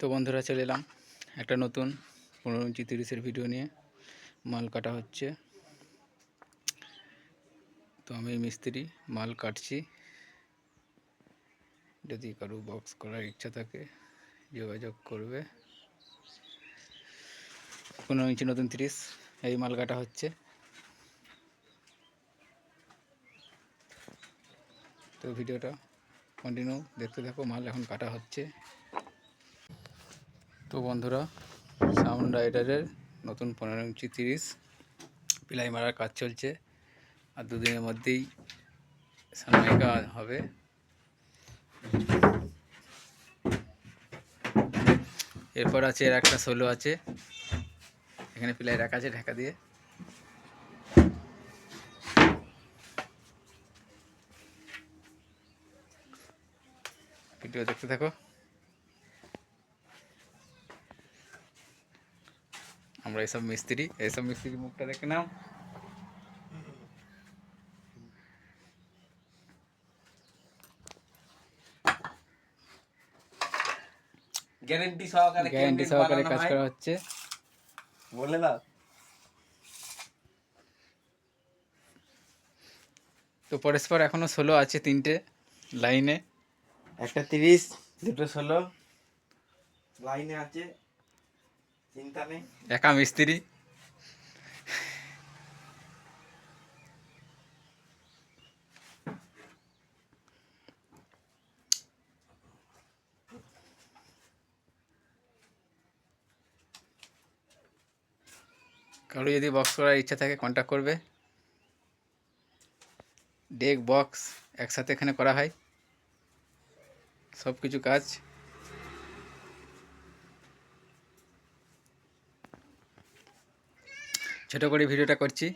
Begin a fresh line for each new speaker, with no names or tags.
তো বন্ধুরা চলে এলাম একটা নতুন 15 ইঞ্চি 30-এর ভিডিও নিয়ে। মাল কাটা হচ্ছে। তো আমি মিস্ত্রি, মাল কাটছি। যদি কারো বক্স করার ইচ্ছা থাকে যোগাযোগ করবে। 15 ইঞ্চি নতুন 30 এই মাল কাটা হচ্ছে। তো ভিডিওটা কন্টিনিউ দেখতে থাকো। মাল এখন কাটা হচ্ছে। তো বন্ধুরা, সাউন্ড রাইডারের নতুন 15 ইঞ্চি 30 পিলাই মারার কাজ চলছে। আর দুদিনের মধ্যেই সানমাইকা হবে। এরপর আছে এর একটা সোলো আছে, এখানে পিলাই রাখা আছে ঢাকা দিয়ে। ভিডিও দেখতে থাকো। আমরা এইসব মিস্ত্রি মুখটা দেখে নাও।
গ্যারান্টি সহকারে
কাজ করা হচ্ছে।
বলে দাও।
তো পরস্পর এখনো সোলো আছে 3টে লাইনে,
একটা 30, দুটো 16 লাইনে আছে, চিন্তা নেই।
একা মিস্ত্রি। কারো যদি বক্স করার ইচ্ছা থাকে কন্ট্যাক্ট করবে। ডেক বক্স একসাথে এখানে করা হয়, সব কিছু কাজ। ছোট করে ভিডিওটা করছি।